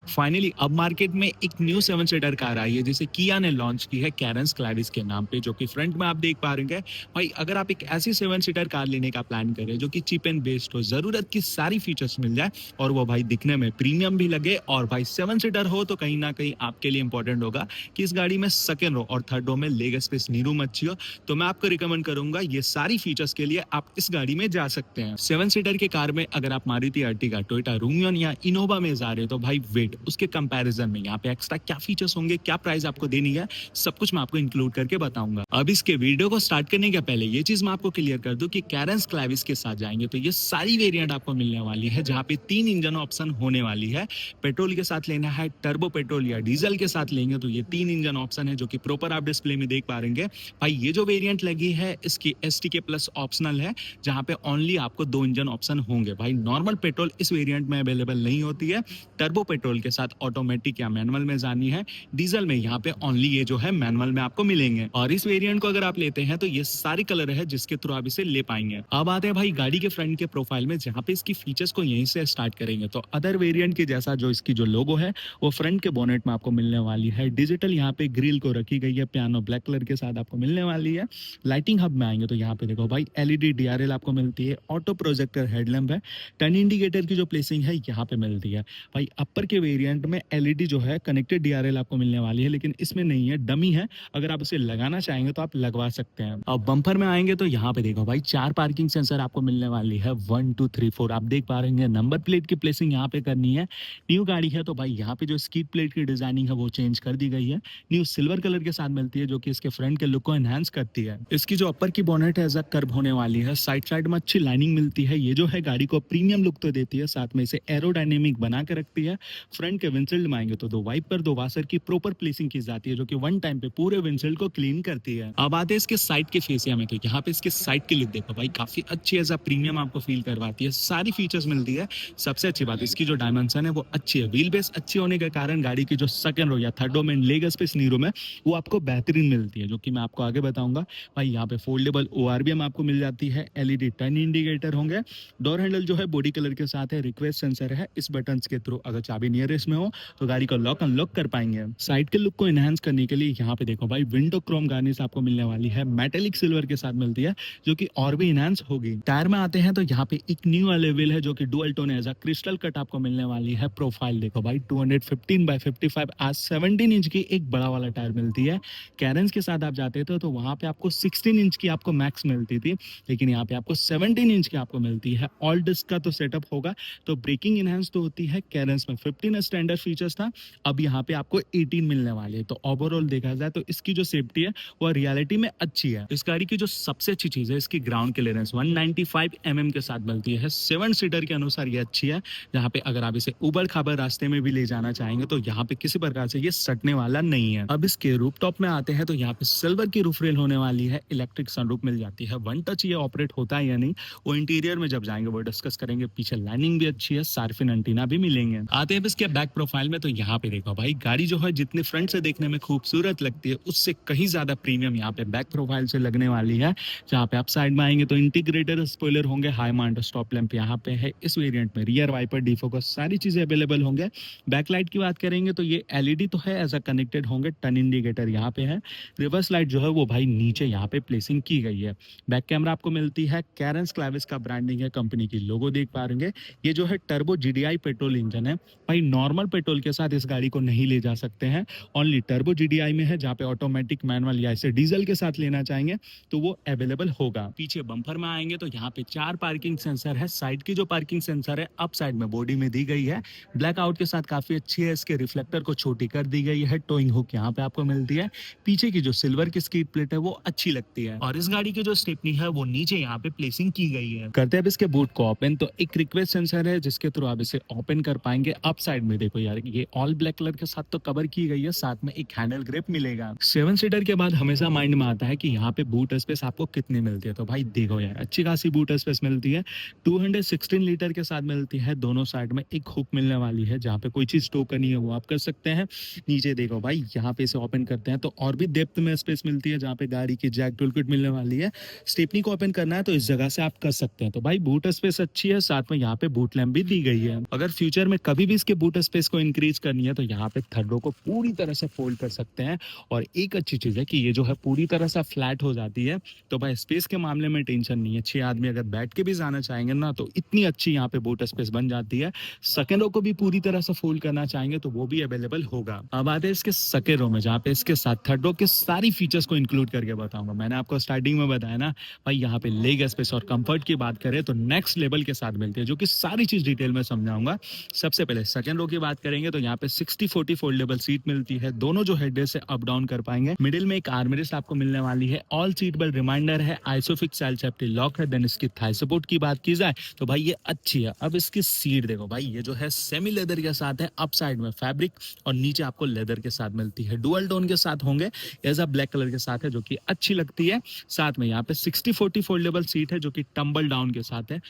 Finally अब market में एक न्यू सेवन सीटर कार आई है जिसे किया ने लॉन्च की है कैरेंस क्लैरिस के नाम पे, जो कि फ्रंट में आप देख पा रहे हैं। भाई अगर आप एक ऐसी सेवन सीटर कार लेने का प्लान करें जो कि चीप एंड बेस्ट हो, जरूरत की सारी फीचर्स मिल जाए और वो भाई दिखने में प्रीमियम भी लगे, और भाई सेवन सीटर हो तो कहीं ना कहीं आपके लिए इंपॉर्टेंट होगा कि इस गाड़ी में सेकंड रो और थर्ड रो में लेग स्पेस नी रूम अच्छी हो, तो मैं आपको रिकमेंड करूंगा ये सारी फीचर्स के लिए आप इस गाड़ी में जा सकते हैं। सेवन सीटर के कार में अगर आप मारुति अर्टिगा, टोयोटा रूमियन या इनोवा में जा रहे हो तो भाई वेट उसके कंपैरिजन में यहाँ पे एक्स्ट्रा क्या फीचर्स होंगे, क्या प्राइस आपको देनी है, सब कुछ मैं आपको इंक्लूड करके बताऊंगा। अब इसके वीडियो को स्टार्ट करने के पहले ये चीज मैं आपको क्लियर कर दूं कि कैरेंस क्लैविस के साथ जाएंगे तो ये सारी वेरिएंट आपको मिलने वाली है, जहाँ पे 3 इंजन ऑप्शन होने वाली है। पेट्रोल के साथ लेना है, टर्बो पेट्रोल या डीजल के साथ लेंगे तो ये 3 इंजन ऑप्शन है, जो कि प्रॉपर आप डिस्प्ले में देख पा रहे हैं। भाई ये जो वेरिएंट लगी है इसकी STK प्लस ऑप्शनल है, जहाँ पे ओनली आपको 2 इंजन ऑप्शन होंगे। भाई नॉर्मल पेट्रोल इस वेरिएंट में अवेलेबल नहीं होती है, टर्बो पेट्रोल के साथ ऑटोमेटिक या मैनुअल में जानी है, डीजल में यहाँ पे ओनली ये जो है मैनुअल में आपको मिलेंगे। और इस वेरिएंट को अगर आप लेते हैं तो ये सारी कलर है जिसके थ्रू आप इसे ले पाएंगे। अब आते हैं भाई गाड़ी के फ्रंट के प्रोफाइल में, जहाँ पे इसकी फीचर्स को यहीं से स्टार्ट करेंगे। तो अदर वेरिएंट के जैसा जो इसकी जो लोगो है वो फ्रंट के बोनेट में आपको मिलने वाली है। डिजिटल यहाँ पे ग्रिल को रखी गई है, पियानो ब्लैक कलर के साथ आपको मिलने वाली है। लाइटिंग हब में आएंगे तो यहाँ पे देखो भाई LED DRL आपको मिलती है, ऑटो प्रोजेक्टर हेडलैम्प है, टर्न इंडिकेटर की जो प्लेसिंग है यहाँ पे मिलती है। भाई अपर के वेरिएंट में LED जो है कनेक्टेड DRL आपको मिलने वाली है, लेकिन इसमें नहीं है, डमी है। अगर आप इसे लगाना चाहेंगे तो आप लगवा सकते हैं। अब बम्पर में आएंगे तो यहाँ पे देखो भाई 4 पार्किंग सेंसर आपको मिलने वाली है, 1 2 3 4 आप देख पा रहे हैं। नंबर प्लेट की प्लेसिंग यहाँ पे करनी है, न्यू गाड़ी है तो भाई यहाँ पे जो स्कीड प्लेट की डिजाइनिंग है वो चेंज कर दी गई है, न्यू सिल्वर कलर के साथ मिलती है, जो कि इसके फ्रंट के लुक को एनहांस करती है। इसकी जो अपर की बोनेट है एज कर्व होने वाली है, साइड साइड में अच्छी लाइनिंग मिलती है, ये जो है गाड़ी को प्रीमियम लुक तो देती है, साथ में इसे एरोडायनेमिक बना के रखती है। फ्रंट के विंडशील्ड में आएंगे तो 2 वाइपर 2 वाशर की प्रॉपर प्लेसिंग की जाती है, जो कि वन टाइम पे पूरे विंडशील्ड को क्लीन करती है। अब आते हैं इसके साइड के फेसिया में, तो यहाँ पे इसके साइड की लुक देखो भाई काफी अच्छी एज प्रीमियम आपको फील करवाती है, सारी फीचर्स मिलती है। सबसे अच्छी बात इसकी जो डायमेंशन है वो अच्छी है, व्हील बेस अच्छी होने के कारण गाड़ी की जो सेकंड रो या थर्ड रो में लेग स्पेस नी रूम है वो आपको बेहतरीन मिलती है, जो कि मैं आपको आगे बताऊंगा। भाई यहाँ पे फोल्डेबल ORVM आपको मिल जाती है, LED टर्न इंडिकेटर होंगे, डोर हैंडल जो है बॉडी कलर के साथ है, रिक्वेस्ट सेंसर है, इस बटन के थ्रू अगर चाबी नियरेस्ट में हो तो गाड़ी को लॉक अनलॉक कर पाएंगे। साइड के लुक को एनहांस करने के लिए यहाँ पे देखो भाई विंडो क्रोम गार्निश आपको मिलने वाली है, मेटेलिक सिल्वर के साथ मिलती है, जो कि और भी एनहांस होगी। टायर में आते हैं तो यहाँ पे एक न्यू अलेविल है, जो कि dual tone edge crystal cut आपको मिलने वाली है। प्रोफाइल देखो भाई 215/55 आज 17 इंच की एक बड़ा वाला टायर मिलती है। कैरेंस के साथ आप जाते थे तो वहां पे आपको 16 इंच की आपको मैक्स मिलती थी, लेकिन यहाँ पे आपको 17 इंच की आपको मिलती है। ऑल डिस्क का तो सेटअप होगा, तो ब्रेकिंग इनहेंस तो होती है। कैरेंस में 15 स्टैंडर्ड फीचर्स था, अब यहाँ पे आपको 18 मिलने वाले हैं। तो ओवरऑल देखा जाए तो इसकी जो सेफ्टी है वो रियलिटी में अच्छी है। इस गाड़ी की जो सबसे अच्छी चीज है इसकी ग्राउंड क्लियरेंस 195 mm के साथ मिलती है, 7 सीटर के अनुसार ये अच्छी है, जहाँ पे अगर आप इसे उबड़ खाबड़ रास्ते में भी ले जाना चाहेंगे तो यहाँ पे किसी प्रकार से ये सटने वाला नहीं है। अब इसके रूफ टॉप में आते हैं तो यहाँ पे सिल्वर की रूफ रेल होने वाली है, इलेक्ट्रिक सनरूफ मिल जाती है। वन टच ये ऑपरेट होता है या नहीं वो इंटीरियर में जब जाएंगे वो डिस्कस करेंगे। पीछे लाइनिंग भी अच्छी है, सार्फिन एंटीना भी मिलेंगे। आते हैं इसके बैक प्रोफाइल में, तो यहाँ पे देखो भाई गाड़ी जो है जितने फ्रंट से देखने में खूबसूरत लगती है उससे कहीं ज्यादा प्रीमियम यहाँ पे बैक प्रोफाइल से लगने वाली है। जहाँ पे आप साइड में आएंगे तो इंटीग्रेटेड स्पॉइलर होंगे, हाई माउंट स्टॉप लैंप यहाँ पे है इस वेरिएंट में, रियर वाइपर डिफोकस सारी चीजें अवेलेबल होंगे। बैकलाइट की बात करेंगे तो ये LED तो है एज कनेक्टेड होंगे, टर्न इंडिकेटर यहाँ पे है, रिवर्स लाइट जो है वो भाई नीचे यहाँ पे प्लेसिंग की गई है। बैक कैमरा आपको मिलती है, कैरेंस क्लैविस का ब्रांडिंग है, कंपनी की लोगो देख पा रहे हैं। ये जो है टर्बो GDI पेट्रोल इंजन है, भाई नॉर्मल पेट्रोल के साथ इस गाड़ी को नहीं ले जा सकते हैं, ओनली टर्बो GDI में है, जहाँ पे ऑटोमेटिक मैनुअल या इसे डीजल के साथ लेना चाहेंगे तो वो अवेलेबल होगा। पीछे बम्पर में आएंगे तो यहाँ पे 4 पार्किंग सेंसर है, साइड की जो पार्किंग सेंसर है अप साइड में बॉडी में दी गई है, ब्लैक आउट के साथ काफी अच्छी है। इसके रिफ्लेक्टर को छोटी कर दी गई है, टोइंग हुक यहाँ पे आपको मिलती है। पीछे की जो सिल्वर की स्कीड प्लेट है वो अच्छी लगती है, और इस गाड़ी की जो स्टेपनी है वो नीचे यहाँ पे प्लेसिंग की गई है। करते हैं अब इसके बूट को ओपन, तो एक रिक्वेस्ट सेंसर है जिसके थ्रू आप इसे ओपन कर पाएंगे। अप साइड में देखो यार ये ऑल ब्लैक कलर के साथ तो कवर की गई है, साथ में एक हैंडल ग्रिप मिलेगा। 7 सीटर के बाद हमेशा माइंड में आता है कि यहाँ पे बूट स्पेस आपको कितनी मिलती है, तो भाई देखो यार अच्छी खासी बूट स्पेस मिलती है, 216 लीटर के साथ मिलती है। दोनों साइड में एक हुक मिलने वाली है, जहाँ पे कोई चीज स्टोर करनी है वो आप कर सकते हैं। नीचे देखो भाई यहाँ पे इसे ओपन करते हैं तो और भी डेप्थ में स्पेस मिलती है, जहाँ पे गाड़ी की जैक टूल किट मिलने वाली है। स्टेपनी को ओपन करना है तो इस जगह से आप कर सकते हैं। तो भाई बूट स्पेस अच्छी है, साथ में यहाँ पे बूट लैम्प भी दी गई है। अगर फ्यूचर में कभी भी इसके बूट बूट स्पेस को इंक्रीज करनी है तो यहाँ पे थर्ड रो को पूरी तरह से फोल्ड कर सकते हैं। और एक अच्छी चीज़ है कि ये जो है पूरी तरह से फ्लैट हो जाती है, तो भाई स्पेस के मामले में टेंशन नहीं है। 6 आदमी अगर बैठ के भी जाना चाहेंगे ना तो इतनी अच्छी यहाँ पे बूट स्पेस बन जाती है। सेकेंड रो को भी पूरी तरह से फोल्ड करना चाहेंगे तो वो भी अवेलेबल होगा। अब आते हैं इसके सेकेंड रो में, जहाँ पे इसके साथ थर्ड रो के सारी फीचर्स को इंक्लूड करके बताऊंगा। मैंने आपको स्टार्टिंग में बताया ना भाई, यहाँ पे लेग स्पेस और कंफर्ट की बात करें तो नेक्स्ट लेवल के साथ मिलती है, जो कि सारी चीज डिटेल में समझाऊंगा। सबसे पहले सेकंड रो की बात करेंगे तो यहाँ पे 60-40 फोल्डेबल सीट मिलती है, दोनों जो हेडरेस्ट से अप डाउन कर पाएंगे। मिडिल में एक आर्मरेस्ट आपको मिलने वाली है, ऑल सीट बेल्ट रिमाइंडर है, आइसोफिक्स चाइल्ड सेफ्टी लॉक है। देन इसकी थाई सपोर्ट की बात की जाए तो भाई ये अच्छी है। अब इसकी सीट देखो भाई, ये जो है सेमी लेदर के साथ है, अप साइड में फैब्रिक और नीचे आपको लेदर के साथ मिलती है। डुअल टोन के साथ होंगे, ऐसा ब्लैक कलर के साथ है जो कि अच्छी लगती है। साथ में यहाँ पे 60-40 फोल्डेबल सीट है जो कि टम्बल डाउन के साथ है।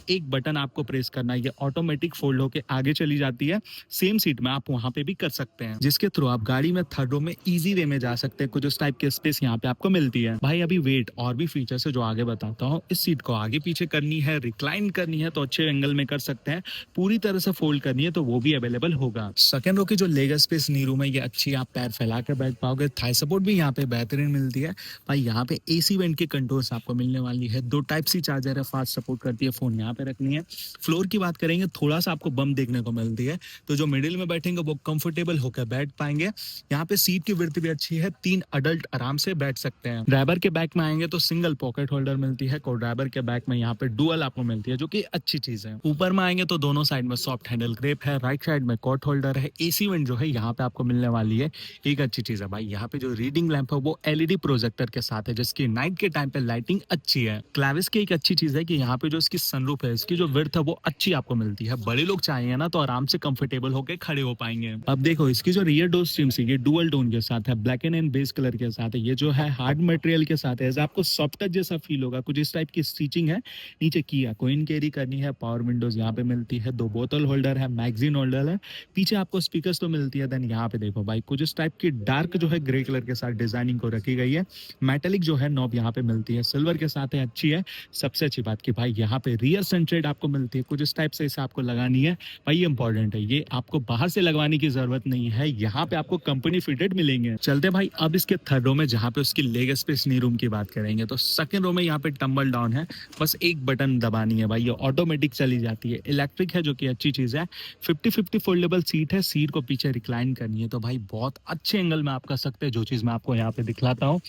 एक बटन आपको प्रेस करना है, ये ऑटोमेटिक फोल्ड होके आगे चली जाती है। सेम सीट में आप वहां पे भी कर सकते हैं, जिसके थ्रू आप गाड़ी में थर्ड रो में इजी वे में जा सकते हैं। कुछ उस टाइप की स्पेस यहाँ पे आपको मिलती है। भाई अभी वेट और भी फीचर्स है जो आगे बताता हूँ। इस सीट को आगे पीछे करनी है, रिक्लाइन करनी है तो अच्छे एंगल में कर सकते हैं, पूरी तरह से फोल्ड करनी है तो वो भी अवेलेबल होगा। सेकंड रो की जो लेग स्पेस नी रूम है, ये अच्छी, आप पैर फैला कर बैठ पाओगे। थाई सपोर्ट भी यहाँ पे बेहतरीन मिलती है। भाई यहाँ पे एसी वेंट के कंट्रोल्स आपको मिलने वाली है। 2 टाइप सी चार्जर है, फास्ट सपोर्ट करती है, फोन यहाँ पे रखनी है। फ्लोर की बात करेंगे, थोड़ा सा आपको बम देखने को मिलती है, तो जो मिडिल में बैठेंगे वो कंफर्टेबल होकर बैठ पाएंगे। यहाँ पे सीट की विड्थ भी अच्छी है, 3 अडल्ट आराम से बैठ सकते हैं। ड्राइवर के बैक में आएंगे तो सिंगल पॉकेट होल्डर मिलती है, को ड्राइवर के बैक में यहाँ पे डुअल आपको मिलती है, जो कि अच्छी चीज है। ऊपर में आएंगे तो दोनों साइड में सॉफ्ट हैंडल ग्रिप है, राइट साइड में कॉट होल्डर है। एसी वेंट जो है यहाँ पे आपको मिलने वाली है। एक अच्छी चीज है भाई, यहाँ पे जो रीडिंग लैंप है वो एलईडी प्रोजेक्टर के साथ है, जिसकी नाइट के टाइम पे लाइटिंग अच्छी है। क्लैविस की एक अच्छी चीज है कि यहाँ पे जो इसकी सनरूफ है, इसकी जो विड्थ है वो अच्छी आपको मिलती है। बड़े लोग चाहेंगे ना तो आराम से कंफर्टेबल होकर खड़े हो पाएंगे। अब देखो इसकी जो रियर डोर स्ट्रीम्स है, ये डुअल टोन के साथ है, ब्लैक एंड बेस कलर के साथ है। ये जो है हार्ड मटेरियल के साथ है, आपको सॉफ्ट टच जैसा फील होगा। कुछ इस टाइप की स्टिचिंग है। नीचे किया कोइन कैरी करनी है, पावर विंडोज यहाँ पे मिलती है, 2 बोतल होल्डर है, मैगजीन होल्डर है। पीछे आपको स्पीकर्स तो मिलती है। देन यहाँ पे देखो भाई, कुछ इस टाइप की डार्क जो है ग्रे कलर के साथ डिजाइनिंग को रखी गई है। मेटेलिक जो है नॉब यहाँ पे मिलती है, सिल्वर के साथ है, अच्छी है। सबसे अच्छी बात की भाई यहाँ पे रियर सेंट्रेड आपको मिलती है, कुछ इस टाइप से इसे आपको लगानी है। भाई ये इंपॉर्टेंट है, ये आपको बाहर से लगवाने की जरूरत नहीं है, यहाँ पे आपको कंपनी फिटेड मिलेंगे। चलते भाई अब इसके थर्ड रो में, जहाँ पे उसकी लेग स्पेस नी रूम की बात करेंगे तो सेकंड रो में यहाँ पे टम्बल डाउन है, बस एक बटन दबानी है भाई, ये ऑटोमेटिक चली जाती है। इलेक्ट्रिक है जो कि अच्छी चीज है। 50-50 फोल्डेबल सीट है, सीट को पीछे रिक्लाइन करनी है तो भाई बहुत अच्छे एंगल में आप कर सकते हैं, जो चीज मैं आपको यहाँ पे दिखलाता हूँ।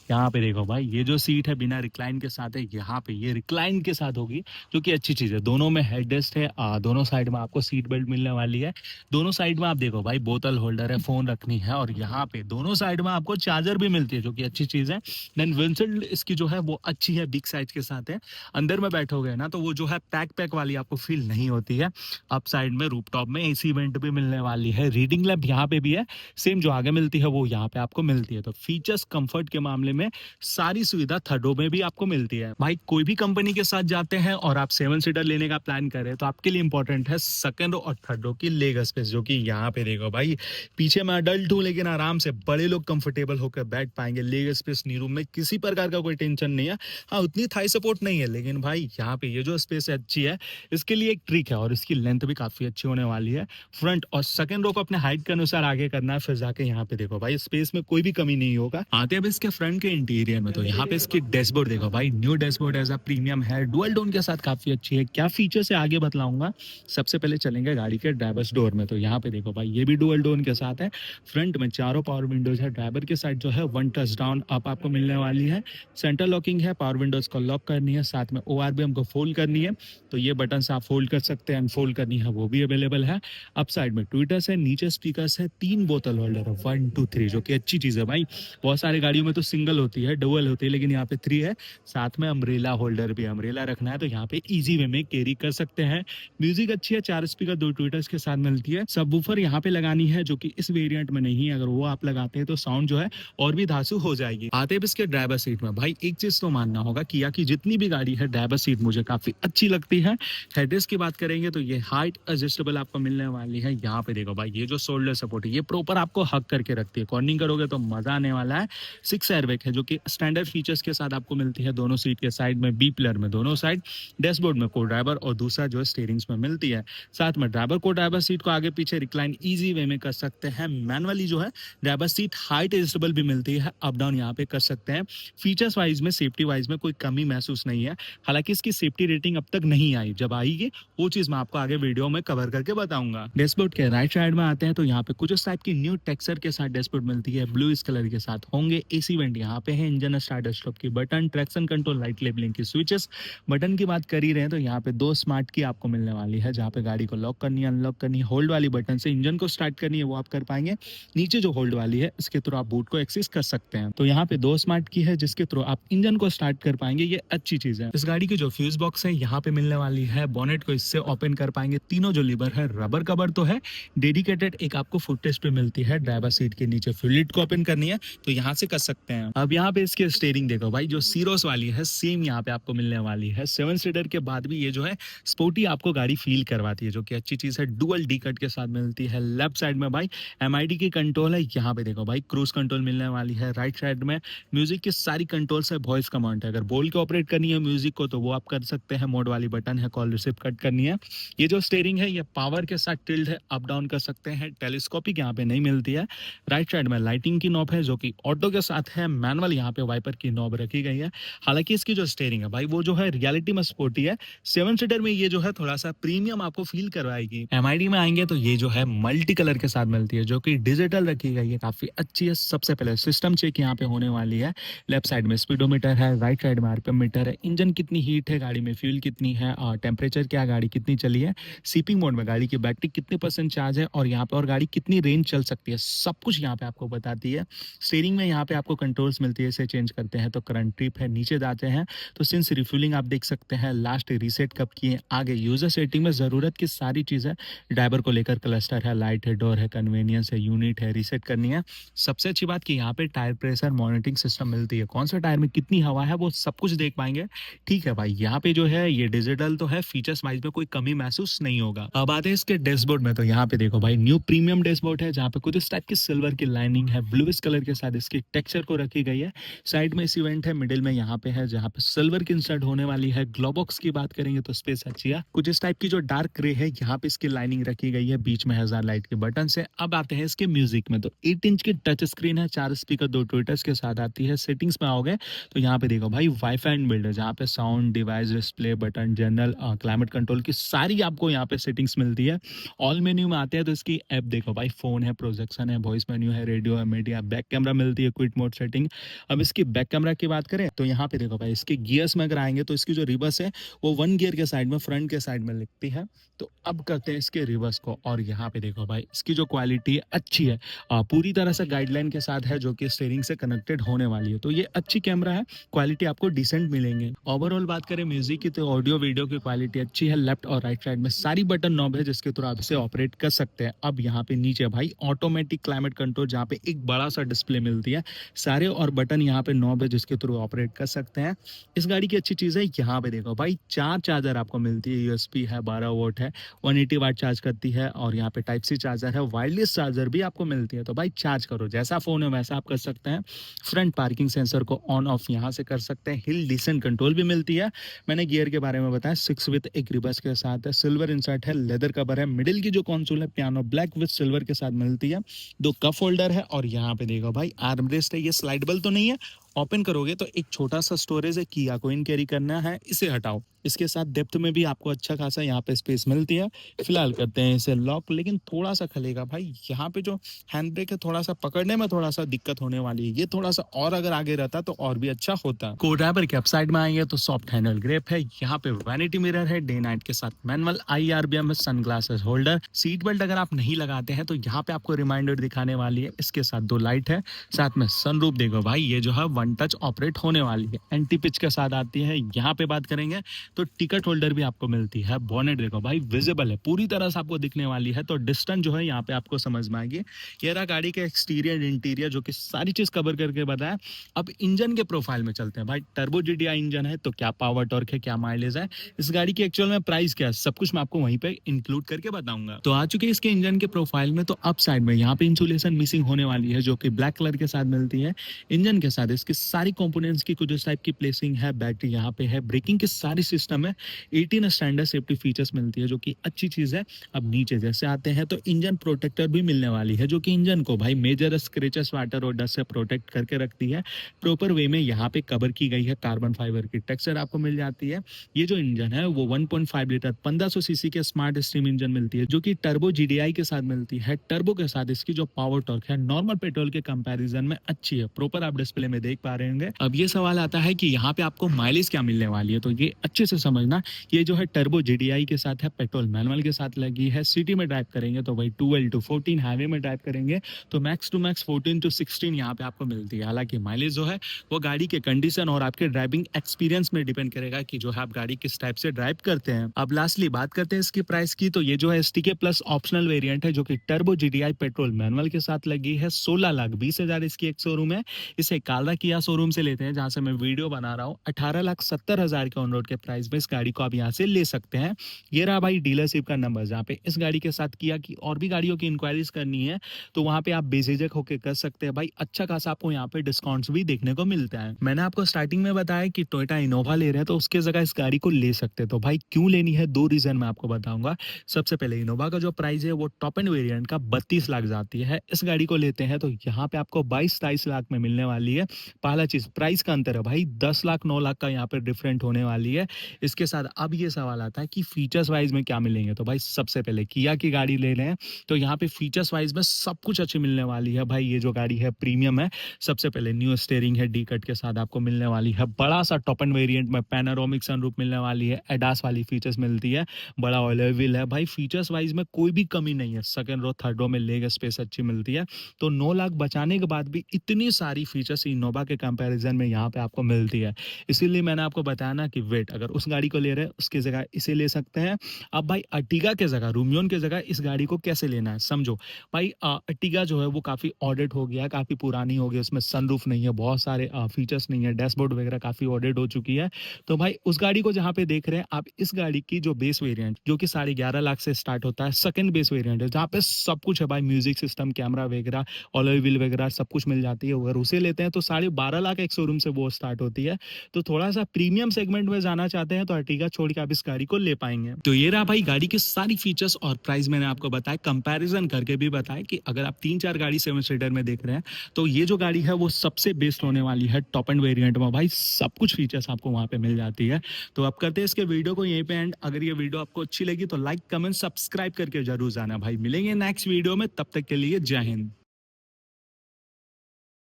यहाँ पे देखो भाई, ये जो सीट है बिना रिक्लाइन के साथ है, यहाँ पे ये रिक्लाइन के साथ होगी, जो कि अच्छी चीज है। दोनों में हेडरेस्ट है, दोनों साइड में आपको सीट बेल्ट मिलने वाली है। दोनों साइड में आप देखो भाई, बोतल होल्डर है, फोन रखनी है, और यहाँ पे दोनों साइड में आपको चार्जर भी मिलती है, जो कि अच्छी चीज है। देन विंडशील्ड इसकी जो है वो अच्छी है, बिग साइज के साथ है। अंदर में बैठोगे ना तो वो जो है पैक वाली आपको फील नहीं होती है। अप साइड में रूफटॉप में एसी वेंट भी मिलने वाली है। रीडिंग लैंप यहाँ पे भी है, सेम जो आगे मिलती है वो यहाँ पे आपको मिलती है। तो फीचर्स कंफर्ट के मामले में सारी सुविधा थर्ड रो में भी आपको मिलती है। भाई कोई भी कंपनी के साथ जाते हैं और आप 7 सीटर लेने का प्लान कर रहे हैं तो आपके लिए इंपॉर्टेंट है सेकंड रो और थर्ड रो की लेग स्पेस, जो कि यहाँ पे देखो भाई, पीछे मैं अडल्ट हूँ लेकिन आराम से बड़े लोग कंफर्टेबल होकर बैठ पाएंगे। लेग स्पेस नी रूम में किसी प्रकार का कोई टेंशन नहीं है। हाँ, उतनी थाई सपोर्ट नहीं है, लेकिन भाई यहाँ पे ये जो स्पेस है अच्छी है। इसके लिए एक ट्रिक है और इसकी लेंथ भी काफी अच्छी होने वाली है। फ्रंट और सेकंड रो को अपने हाइट के अनुसार आगे करना है, फिर जाके यहाँ पे देखो भाई स्पेस में कोई भी कमी नहीं होगा। आते हैं इसके फ्रंट के इंटीरियर में, तो यहाँ पे इसकी डैशबोर्ड देखो भाई, न्यू डैशबोर्ड एज प्रीमियम है, डुअल टोन के साथ काफी अच्छी है। क्या फीचर से आगे बतलाऊंगा, सबसे पहले चलेंगे गाड़ी के ड्राइवर्स डोर में। तो यहाँ पे देखो भाई, ये भी डुअल टोन के साथ है। फ्रंट में चारों पावर विंडोज है, ड्राइवर के साइड जो है 1 टच डाउन अप आपको मिलने वाली है। सेंटर लॉकिंग है, पावर विंडोज को लॉक करनी है, साथ में ORBM को फोल्ड करनी है तो ये बटन से आप फोल्ड कर सकते हैं, अनफोल्ड करनी है वो भी अवेलेबल है। अप साइड में ट्विटर्स है, नीचे स्पीकर्स है, 3 बोतल होल्डर है, 1 2 3, जो कि अच्छी चीज है भाई। बहुत सारी गाड़ियों में तो सिंगल होती है, डबल होती है, लेकिन यहाँ पे 3 है। साथ में अम्ब्रेला होल्डर भी, अम्ब्रेला रखना है तो यहाँ पे इजी वे में कैरी कर सकते हैं। म्यूजिक अच्छी है, 4 स्पीकर 2 ट्विटर्स के साथ मिलती है। सबवूफर यहाँ पे लगानी है, जो कि इस वेरिएंट में नहीं है, अगर वो आप लगाते हैं तो साउंड जो है और भी धांसू हो जाएगी। आते हैं इसके ड्राइवर सीट में, भाई एक चीज तो मानना होगा, किया की जितनी भी गाड़ी है ड्राइवर सीट मुझे काफी अच्छी लगती है। हेडरेस्ट की बात करेंगे तो ये हाइट एडजस्टेबल आपको मिलने वाली है। यहाँ पे देखो भाई, ये जो शोल्डर सपोर्ट है ये प्रॉपर आपको हक करके रखती है, कॉर्निंग करोगे तो मजा आने वाला है। 6 एयरबैग लाइट है जो कि स्टैंडर्ड फीचर्स के साथ आपको मिलती है दोनों सीट के साइड में, बी पिलर में दोनों साइड, डैशबोर्ड में को ड्राइवर और दूसरा जो है स्टीयरिंग्स में मिलती है। साथ में ड्राइवर सीट को आगे पीछे रिक्लाइन ईजी वे में कर सकते हैं। मैनुअली जो है ड्राइवर सीट हाइट एडजस्टेबल भी मिलती है, अप डाउन यहाँ पे कर सकते हैं। फीचर्स वाइज में, सेफ्टी वाइज में कोई कमी महसूस नहीं है। हालांकि इसकी सेफ्टी रेटिंग अब तक नहीं आई, जब आएगी वो चीज मैं आपको आगे वीडियो में कवर करके बताऊंगा। डैशबोर्ड के राइट साइड में आते हैं तो यहाँ पे कुछ इस टाइप की न्यू टेक्सचर के साथ डैशबोर्ड मिलती है, ब्लू इस कलर के साथ होंगे। एसी वेंट यहाँ पे है, इंजन स्टार्ट स्टॉप की button, traction control, light labelling की स्विचेस। बटन की बात कर ही रहे हैं तो यहाँ पे 2 स्मार्ट की आपको मिलने वाली है, जहाँ पे गाड़ी को लॉक करनी है, अनलॉक करनी है, होल्ड वाली बटन से इंजन को स्टार्ट करनी है वो आप कर पाएंगे। नीचे जो होल्ड वाली है इसके थ्रू आप बूट को एक्सेस कर सकते हैं। तो यहाँ पे 2 स्मार्ट की है जिसके थ्रू आप इंजन को स्टार्ट कर पाएंगे, ये अच्छी चीज है। इस गाड़ी की जो फ्यूज बॉक्स है यहाँ पे मिलने वाली है, बोनेट को इससे ओपन कर पाएंगे। तीनों जो लीवर है, रबर कवर तो है, डेडिकेटेड एक आपको फुट रेस्ट पे मिलती है। ड्राइवर सीट के नीचे फ्यूल लिड को ओपन करनी है तो यहाँ से कर सकते हैं। अब यहाँ पे इसके स्टीयरिंग देखो भाई, जो सीरोस वाली है सेम यहाँ पे आपको मिलने वाली है। 7 सीटर के बाद भी ये जो है स्पोर्टी आपको गाड़ी फील करवाती है, जो कि अच्छी चीज है। डुअल डी कट के साथ मिलती है। लेफ्ट साइड में भाई एमआईडी की कंट्रोल है, यहाँ पे देखो भाई क्रूज कंट्रोल मिलने वाली है। राइट साइड में म्यूजिक की सारी कंट्रोल्स है, वॉइस कमांड है। अगर बोल के ऑपरेट करनी है म्यूजिक को तो वो आप कर सकते हैं। मोड वाली बटन है, कॉल रिसीव कट करनी है। ये जो स्टीयरिंग है ये पावर के साथ टिल्ड है, अप डाउन कर सकते हैं। टेलीस्कोपिक यहाँ पे नहीं मिलती है। राइट साइड में लाइटिंग की नॉब है जो कि ऑटो के साथ है। मैनुअल यहाँ पे वाइपर की नॉब रखी गई है। हालांकि इसकी जो स्टीयरिंग है भाई वो जो है रियलिटी में स्पोर्टी है। 7 सीटर में ये जो है थोड़ा सा प्रीमियम आपको फील करवाएगी। एमआईडी में आएंगे तो ये जो है मल्टी कलर के साथ मिलती है, जो कि डिजिटल रखी गई है, काफी अच्छी है। सबसे पहले सिस्टम चेक यहाँ पे होने वाली है। लेफ्ट साइड में स्पीडोमीटर है, राइट साइड में आरपीएम मीटर है, इंजन कितनी हीट है गाड़ी में, फ्यूल कितनी है, और टेम्परेचर क्या, गाड़ी कितनी चली है, सीपिंग मोड में गाड़ी की बैटरी कितने % चार्ज है, और यहाँ पे और गाड़ी कितनी रेंज चल सकती है, सब कुछ यहाँ पे आपको बताती है। स्टीयरिंग में यहाँ पे आपको कंट्रोल्स मिलती है, इसे चेंज करते हैं तो करंट ट्रिप है। नीचे जाते हैं तो सिंस रिफ्यूलिंग आप देख सकते हैं, लास्ट रीसेट कब किए। आगे यूजर सेटिंग में जरूरत की सारी चीजें ड्राइवर को लेकर, क्लस्टर है, लाइट है, डोर है, कन्वीनियंस है, यूनिट है, रीसेट करनी है। सबसे अच्छी बात कि यहाँ पे टायर प्रेशर मॉनिटरिंग सिस्टम मिलती है, कौन सा टायर में कितनी हवा है वो सब कुछ देख पाएंगे। ठीक है भाई, यहाँ पे जो है ये डिजिटल तो है, फीचर्स वाइज में कोई कमी महसूस नहीं होगा। अब आते हैं इसके डैशबोर्ड में तो यहाँ पे देखो भाई न्यू प्रीमियम डैशबोर्ड है, जहाँ पे कुछ इस टाइप की सिल्वर की लाइनिंग है, ब्लूइश कलर के साथ इसकी टेक्सचर को रखी गई है। साइड में इस इवेंट है, मिडिल में यहाँ पे है जहाँ पे सिल्वर की इंसर्ट होने वाली है। ग्लोबॉक्स की बात करेंगे तो स्पेस अच्छी है। कुछ इस टाइप की जो डार्क ग्रे है यहाँ पे इसकी लाइनिंग रखी गई है, बीच में हजार लाइट के बटन से। अब आते हैं इसके म्यूजिक में तो 8 इंच की टच स्क्रीन है, 4 स्पीकर 2 ट्विटर्स के साथ आती है। सेटिंग्स में आओगे तो यहाँ पे देखो भाई वाईफाई एंड बिल्डर, जहाँ पे sound, device, display, button, general, climate control की सारी आपको यहाँ पे सेटिंग्स मिलती है। ऑल मेन्यू में आते हैं तो इसकी ऐप देखो भाई, फोन है, प्रोजेक्शन है, वॉइस मेन्यू है, रेडियो है, मीडिया, बैक कैमरा मिलती है, क्विक मोड सेटिंग। अब इसकी बैक कैमरा की बात करें तो यहाँ पे देखो भाई इसके गियर्स में अगर आएंगे तो इसकी जो रिवर्स है वो 1 गियर के साइड में, फ्रंट के साइड में लिखती है। तो अब करते हैं इसके रिवर्स को, और यहाँ पे देखो भाई इसकी जो क्वालिटी है अच्छी है, पूरी तरह से गाइडलाइन के साथ है, जो कि स्टीयरिंग से कनेक्टेड होने वाली है। तो ये अच्छी कैमरा है, क्वालिटी आपको डिसेंट मिलेंगे। ओवरऑल बात करें म्यूजिक की तो ऑडियो वीडियो की क्वालिटी अच्छी है। लेफ्ट और राइट साइड में सारी बटन नॉब है जिसके थ्रू आप इसे ऑपरेट कर सकते हैं। अब यहाँ पे नीचे भाई ऑटोमेटिक क्लाइमेट कंट्रोल, जहाँ पे एक बड़ा सा डिस्प्ले मिलती है, सारे और बटन यहाँ पे नॉब है जिसके थ्रू ऑपरेट कर सकते हैं। इस गाड़ी की अच्छी चीज है, यहाँ पे देखो भाई 4 चार्जर आपको मिलती है, यूएसबी है, 12 वोल्ट है, 180 वाट चार्ज करती है, और यहाँ पे टाइप सी चार्जर है, वायरलेस चार्जर भी आपको मिलती है। तो भाई चार्ज करो, जैसा फोन है वैसा आप कर सकते हैं। फ्रंट पार्किंग सेंसर को ऑन ऑफ यहाँ से कर सकते हैं। हिल डिसेंट कंट्रोल भी मिलती है। मैंने गियर के बारे में बताया, 6 विद एक रिवर्स के साथ है, सिल्वर इंसर्ट है, लेदर कवर है। मिडिल की जो कंसोल है पियानो ब्लैक विद सिल्वर के साथ मिलती है। 2 कप होल्डर है, और यहाँ पे देखो भाई आर्मरेस्ट है। ये स्लाइडेबल तो नहीं है, ओपन करोगे तो एक छोटा सा स्टोरेज है, किया कोइन कैरी करना है, इसे हटाओ। इसके साथ डेप्थ में भी आपको अच्छा खासा यहाँ पे स्पेस मिलती है। फिलहाल करते हैं इसे लॉक, लेकिन थोड़ा सा खलेगा भाई। यहाँ पे जो हैंड ब्रेक है थोड़ा सा पकड़ने में थोड़ा सा दिक्कत होने वाली है, ये थोड़ा सा और अगर आगे रहता तो और भी अच्छा होता। को ड्राइवर के अपसाइड में आएंगे तो सॉफ्ट हैंडल ग्रिप है, यहाँ पे वैनिटी मिरर है, डे नाइट के साथ मैनुअल, IRBM है, सनग्लासेस होल्डर। सीट बेल्ट अगर आप नहीं लगाते हैं तो यहाँ पे आपको रिमाइंडर दिखाने वाली है। इसके साथ 2 लाइट है, साथ में सनरूफ देखो भाई, ये जो है 1 टच ऑपरेट होने वाली है, एंटी पिच के साथ आती है। यहाँ पे बात करेंगे तो टिकट होल्डर भी आपको मिलती है। बोनेट देखो भाई विजिबल है, पूरी तरह से आपको दिखने वाली है, तो डिस्टेंस जो है यहाँ पे आपको समझ में आएगी। ये रहा गाड़ी के एक्सटीरियर इंटीरियर, जो कि सारी चीज कवर करके बताया। अब इंजन के प्रोफाइल में चलते हैं भाई। टर्बो GTI इंजन है, तो क्या पावर टॉर्क है, क्या माइलेज है, इस गाड़ी की एक्चुअल में प्राइस क्या है, सब कुछ मैं आपको वहीं पे इंक्लूड करके बताऊंगा। तो आ चुके इसके इंजन के प्रोफाइल में, तो अप साइड में यहाँ पे इंसुलेशन मिसिंग होने वाली है, जो कि ब्लैक कलर के साथ मिलती है। इंजन के साथ इसकी इसकी सारी कंपोनेंट्स की कुछ इस टाइप की प्लेसिंग है, बैटरी यहाँ पे है, ब्रेकिंग के सारे सिस्टम है, 18 स्टैंडर्ड सेफ्टी फीचर्स मिलती है जो कि अच्छी चीज़ है। अब नीचे जैसे आते हैं तो इंजन प्रोटेक्टर भी मिलने वाली है जो कि इंजन को भाई मेजर स्क्रैचेस, वाटर और डस्ट से प्रोटेक्ट करके रखती है। प्रॉपर वे में यहाँ पे कवर की गई है, कार्बन फाइबर की टेक्सचर आपको मिल जाती है। ये जो इंजन है वो 1.5 लीटर 1500 सीसी के स्मार्ट स्ट्रीम इंजन मिलती है जो कि टर्बो जीडीआई के साथ मिलती है। टर्बो के साथ इसकी जो पावर टॉर्क है नॉर्मल पेट्रोल के कंपैरिजन में अच्छी है, प्रॉपर आप डिस्प्ले में देख पा रहे होंगे। अब ये सवाल आता है कि यहाँ पे आपको माइलेज क्या मिलने वाली है, तो ये अच्छे से समझना। ये जो है टर्बो जीडीआई के साथ है, पेट्रोल मैनुअल के साथ लगी है। सिटी में ड्राइव करेंगे तो भाई 12 to 14, हाईवे में ड्राइव करेंगे तो मैक्स टू मैक्स 14 to 16 यहाँ पे आपको मिलती है। हालांकि माइलेज जो है वो गाड़ी के कंडीशन और आपके ड्राइविंग एक्सपीरियंस में डिपेंड करेगा कि जो है आप गाड़ी किस टाइप से ड्राइव करते हैं। अब लास्टली बात करते हैं इसकी प्राइस की, तो ये जो है एसटीके प्लस ऑप्शनल वेरिएंट है जो कि टर्बो जीडीआई पेट्रोल मैनुअल के साथ लगी है। 16,20,000 इसकी एक शोरूम है। इसे कालरा किया शोरूम से लेते हैं जहां से मैं वीडियो बना रहा हूँ। 18,70,000 के ऑन रोड के प्राइस में इस गाड़ी को आप यहाँ से ले सकते हैं। ये रहा भाई डीलरशिप का नंबर जहाँ पे इस गाड़ी के साथ किया कि और भी गाड़ियों की इंक्वायरीज करनी है तो वहां पे आप बेझिझक होकर कर सकते हैं भाई। अच्छा खासा आपको यहाँ पे डिस्काउंट्स भी देखने को मिलता है। मैंने आपको स्टार्टिंग में बताया कि टोयोटा इनोवा ले रहे हैं तो उसके जगह इस गाड़ी को ले सकते हैं। तो भाई क्यों लेनी है, 2 रीजन मैं आपको बताऊंगा। सबसे पहले इनोवा का जो प्राइस है वो टॉप एंड वेरिएंट का 32 लाख जाती है। इस गाड़ी को लेते हैं तो यहाँ पे आपको 22-23 लाख में मिलने वाली है। पहला चीज प्राइस का अंतर है भाई, 10 लाख 9 लाख का यहाँ पे डिफरेंट होने वाली है। इसके साथ अब ये सवाल आता है कि फीचर्स वाइज में क्या मिलेंगे, तो भाई सबसे पहले किया की गाड़ी ले रहे हैं तो यहाँ पे फीचर्स वाइज में सब कुछ अच्छी मिलने वाली है। भाई ये जो गाड़ी है प्रीमियम है। सबसे पहले न्यू स्टीयरिंग है, डी कट के साथ आपको मिलने वाली है। बड़ा सा टॉप एंड वेरिएंट में पैनोरामिक सनरूफ मिलने वाली है, एडास वाली फीचर्स मिलती है, बड़ा अलॉय व्हील है। भाई फीचर्स वाइज में कोई भी कमी नहीं है। सेकंड रो थर्ड रो में लेग स्पेस अच्छी मिलती है। तो 9 लाख बचाने के बाद भी इतनी सारी फीचर्स इनोवा के कंपैरिजन में यहाँ पे आपको मिलती है। इसीलिए मैंने आपको बताया ना कि वेट, अगर उस गाड़ी को ले रहे हैं उसकी जगह इसे ले सकते हैं। अब भाई अर्टिगा के जगह, रूमियोन के जगह इस गाड़ी को कैसे लेना है समझो। भाई अर्टिगा जो है वो काफी ऑडेड हो गया है, काफी पुरानी हो गई, उसमें सनरूफ नहीं है, बहुत सारे फीचर्स नहीं है, डैशबोर्ड वगैरह काफी ऑडेड हो चुकी है। तो भाई उस गाड़ी को जहाँ पे देख रहे हैं आप, इस गाड़ी की जो बेस वेरिएंट जो कि 11.5 लाख से स्टार्ट होता है, सेकंड बेस वेरिएंट है जहाँ पे सब कुछ है भाई, म्यूजिक सिस्टम, कैमरा वगैरह, अलॉय व्हील वगैरह सब कुछ मिल जाती है। अगर उसे लेते हैं तो 12.5 लाख एक शोरूम से वो स्टार्ट होती है। तो थोड़ा सा प्रीमियम सेगमेंट में जाना चाहते हैं तो अर्टिगा छोड़ के आप इस गाड़ी को ले पाएंगे। तो ये रहा भाई गाड़ी की सारी फीचर्स और प्राइस मैंने आपको बताया, कंपैरिजन करके भी बताया कि अगर आप 3-4 गाड़ी 7 सीटर में देख रहे हैं तो ये जो गाड़ी है वो सबसे बेस्ट होने वाली है। टॉप एंड वेरिएंट में भाई सब कुछ फीचर्स आपको वहां पे मिल जाती है। तो अब करते हैं इसके वीडियो को यहीं पे एंड। अगर ये वीडियो आपको अच्छी लगी तो लाइक कमेंट सब्सक्राइब करके जरूर जाना भाई। मिलेंगे नेक्स्ट वीडियो में, तब तक के लिए जय हिंद।